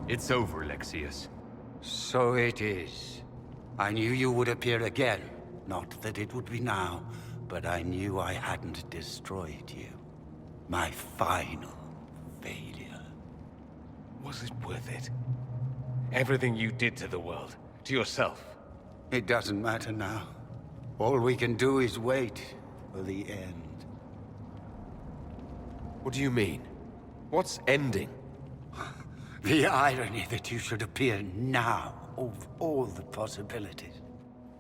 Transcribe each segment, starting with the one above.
It's over, Alexius. So it is. I knew you would appear again. Not that it would be now, but I knew I hadn't destroyed you. My final failure. Was it worth it? Everything you did to the world, to yourself. It doesn't matter now. All we can do is wait for the end. What do you mean? What's ending? The irony that you should appear now, of all the possibilities.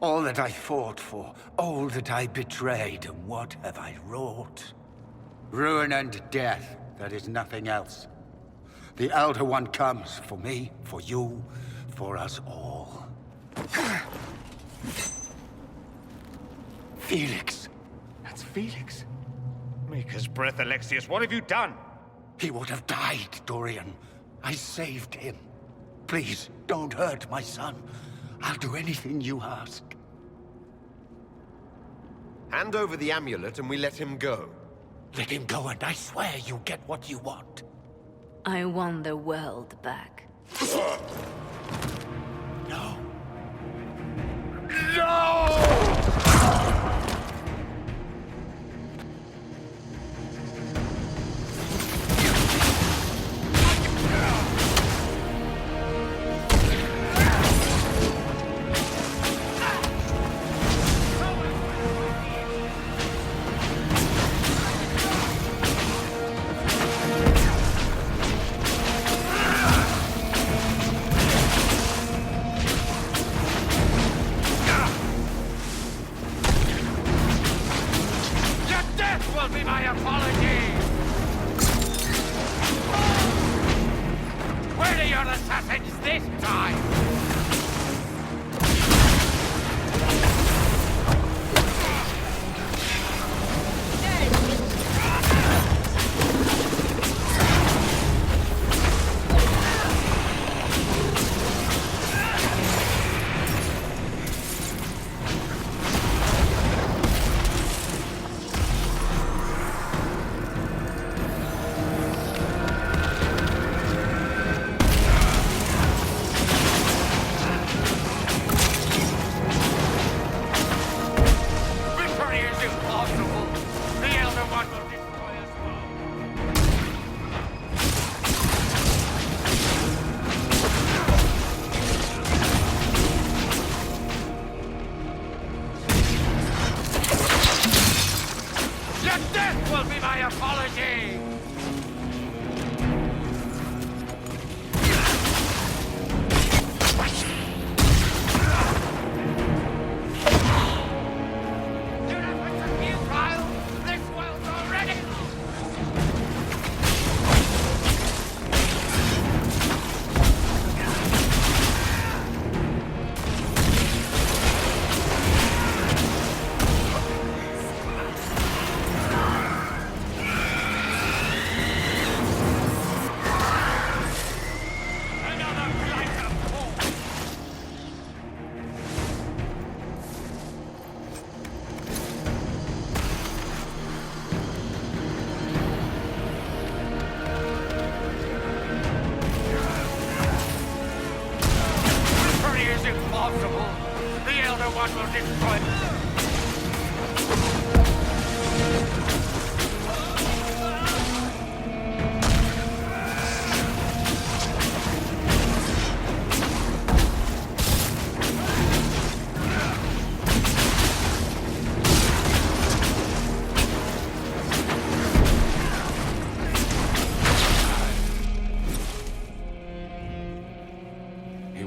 All that I fought for, all that I betrayed, and what have I wrought? Ruin and death, that is nothing else. The Elder One comes for me, for you, for us all. Felix. That's Felix. Maker's breath, Alexius, what have you done? He would have died, Dorian. I saved him. Please, don't hurt my son. I'll do anything you ask. Hand over the amulet and we let him go. Let him go and I swear you'll get what you want. I want the world back. No.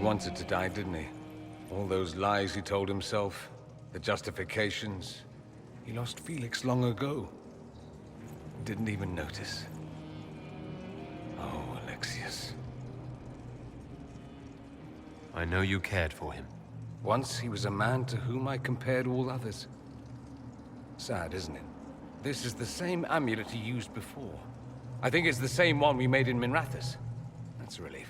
Wanted to die, didn't he? All those lies he told himself, the justifications. He lost Felix long ago. Didn't even notice. Oh, Alexius. I know you cared for him. Once he was a man to whom I compared all others. Sad, isn't it? This is the same amulet he used before. I think it's the same one we made in Minrathous. That's a relief.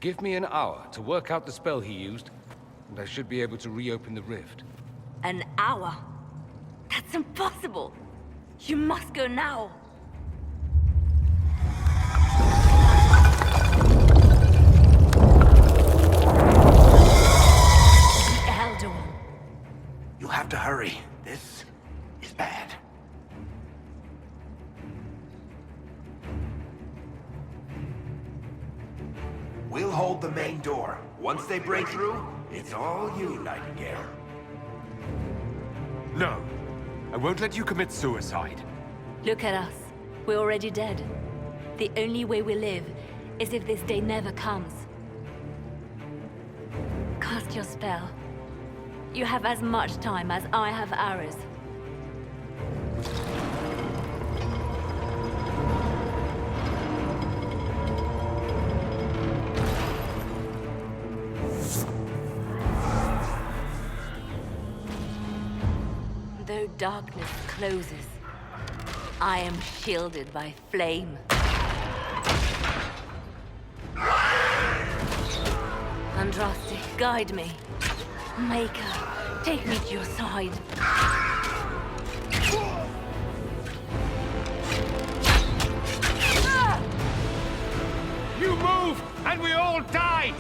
Give me an hour to work out the spell he used, and I should be able to reopen the rift. An hour? That's impossible! You must go now! have to hurry. This is bad. We'll hold the main door. Once they break through, it's all you, Nightingale. No. I won't let you commit suicide. Look at us. We're already dead. The only way we live is if this day never comes. Cast your spell. You have as much time as I have hours. Though darkness closes, I am shielded by flame. Andraste, guide me. Maker, take me to your side. You move, and we all die!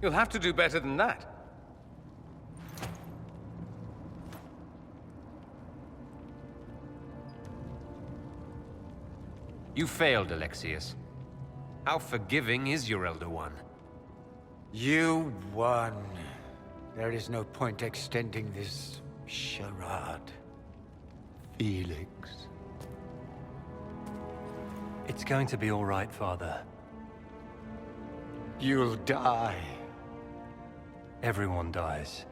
You'll have to do better than that. You failed, Alexius. How forgiving is your Elder One? You won. There is no point extending this charade. Felix. It's going to be all right, Father. You'll die. Everyone dies.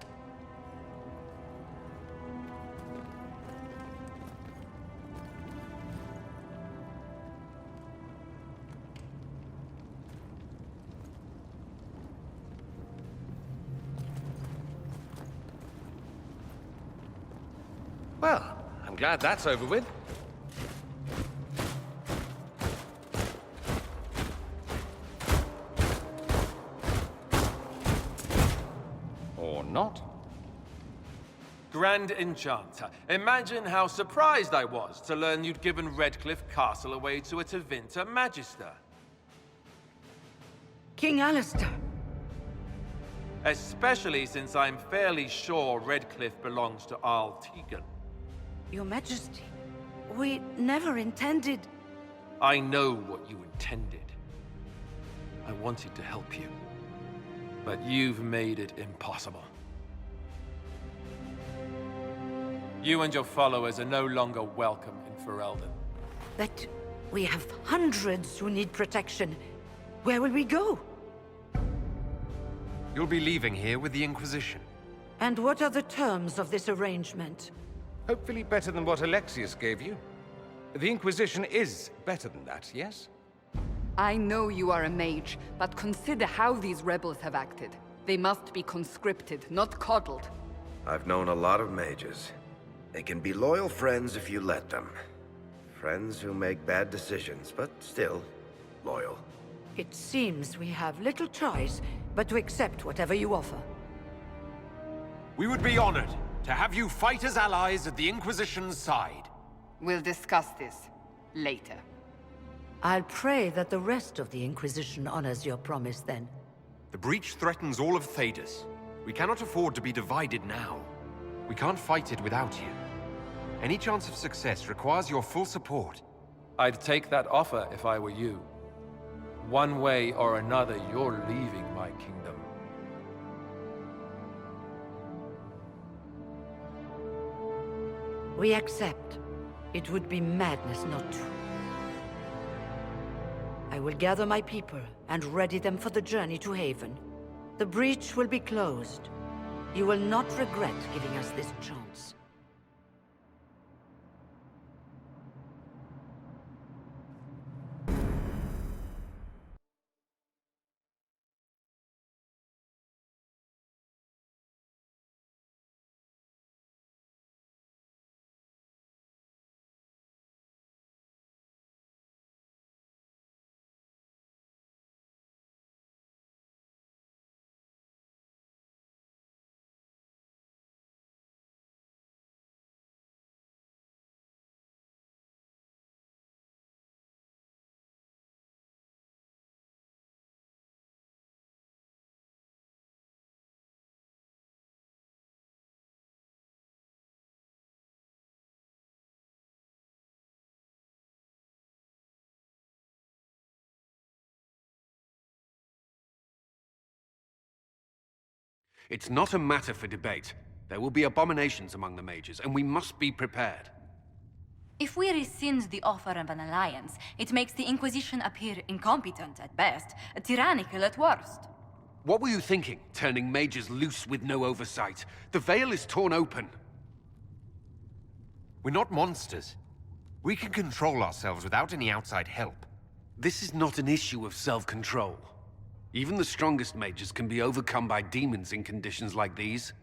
Well, I'm glad that's over with. Or not. Grand Enchanter, imagine how surprised I was to learn you'd given Redcliffe Castle away to a Tevinter Magister. King Alistair. Especially since I'm fairly sure Redcliffe belongs to Arl Tegan. Your Majesty, we never intended... I know what you intended. I wanted to help you. But you've made it impossible. You and your followers are no longer welcome in Ferelden. But we have hundreds who need protection. Where will we go? You'll be leaving here with the Inquisition. And what are the terms of this arrangement? Hopefully better than what Alexius gave you. The Inquisition is better than that, yes? I know you are a mage, but consider how these rebels have acted. They must be conscripted, not coddled. I've known a lot of mages. They can be loyal friends if you let them. Friends who make bad decisions, but still loyal. It seems we have little choice but to accept whatever you offer. We would be honored to have you fight as allies at the Inquisition's side. We'll discuss this later. I'll pray that the rest of the Inquisition honors your promise then. The breach threatens all of Thedas. We cannot afford to be divided now. We can't fight it without you. Any chance of success requires your full support. I'd take that offer if I were you. One way or another, you're leaving my kingdom. We accept. It would be madness not to. I will gather my people and ready them for the journey to Haven. The breach will be closed. You will not regret giving us this chance. It's not a matter for debate. There will be abominations among the mages, and we must be prepared. If we rescind the offer of an alliance, it makes the Inquisition appear incompetent at best, tyrannical at worst. What were you thinking, turning mages loose with no oversight? The veil is torn open. We're not monsters. We can control ourselves without any outside help. This is not an issue of self-control. Even the strongest mages can be overcome by demons in conditions like these.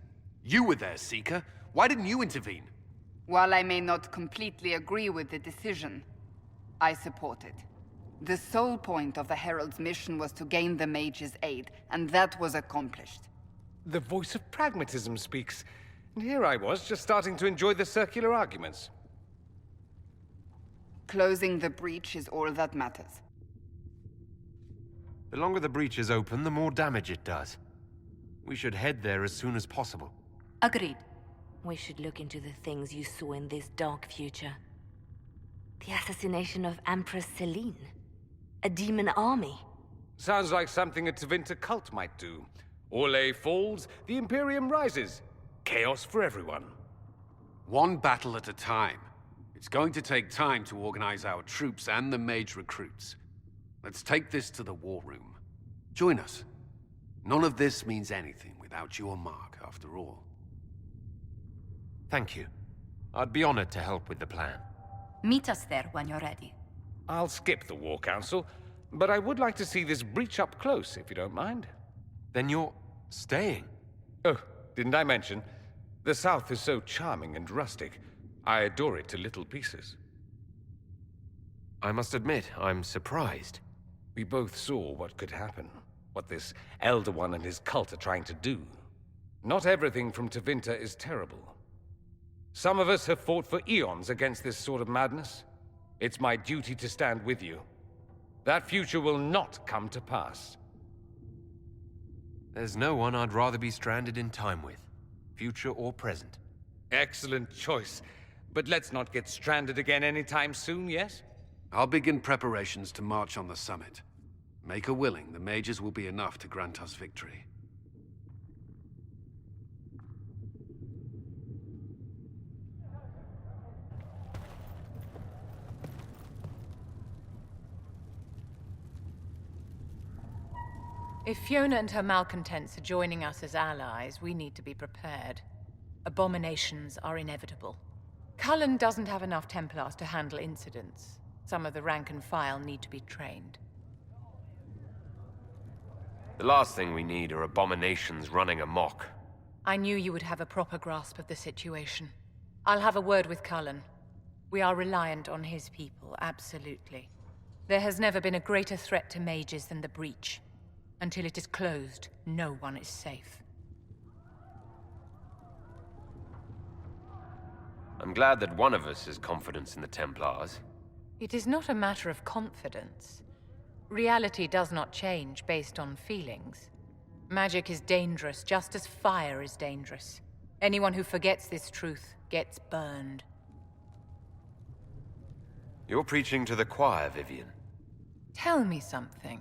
You were there, Seeker. Why didn't you intervene? While I may not completely agree with the decision, I support it. The sole point of the Herald's mission was to gain the mage's aid, and that was accomplished. The voice of pragmatism speaks. And here I was, just starting to enjoy the circular arguments. Closing the breach is all that matters. The longer the breach is open, the more damage it does. We should head there as soon as possible. Agreed. We should look into the things you saw in this dark future. The assassination of Empress Celine. A demon army. Sounds like something a Tevinter cult might do. Orlais falls, the Imperium rises. Chaos for everyone. One battle at a time. It's going to take time to organize our troops and the mage recruits. Let's take this to the war room. Join us. None of this means anything without your mark, after all. Thank you. I'd be honored to help with the plan. Meet us there when you're ready. I'll skip the War Council, but I would like to see this breach up close, if you don't mind. Then you're staying? Oh, didn't I mention? The South is so charming and rustic. I adore it to little pieces. I must admit, I'm surprised. We both saw what could happen, what this Elder One and his cult are trying to do. Not everything from Tevinter is terrible. Some of us have fought for eons against this sort of madness. It's my duty to stand with you. That future will not come to pass. There's no one I'd rather be stranded in time with, future or present. Excellent choice. But let's not get stranded again anytime soon, yes? I'll begin preparations to march on the summit. Maker willing, the mages will be enough to grant us victory. If Fiona and her malcontents are joining us as allies, we need to be prepared. Abominations are inevitable. Cullen doesn't have enough Templars to handle incidents. Some of the rank and file need to be trained. The last thing we need are abominations running amok. I knew you would have a proper grasp of the situation. I'll have a word with Cullen. We are reliant on his people, absolutely. There has never been a greater threat to mages than the breach. Until it is closed, no one is safe. I'm glad that one of us has confidence in the Templars. It is not a matter of confidence. Reality does not change based on feelings. Magic is dangerous, just as fire is dangerous. Anyone who forgets this truth gets burned. You're preaching to the choir, Vivian. Tell me something.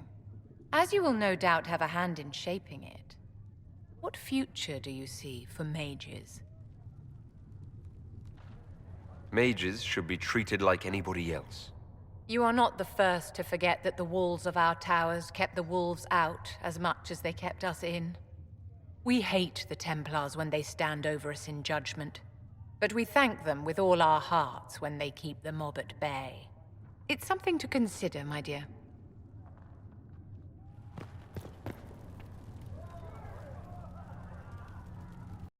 As you will no doubt have a hand in shaping it, what future do you see for mages? Mages should be treated like anybody else. You are not the first to forget that the walls of our towers kept the wolves out as much as they kept us in. We hate the Templars when they stand over us in judgment, but we thank them with all our hearts when they keep the mob at bay. It's something to consider, my dear.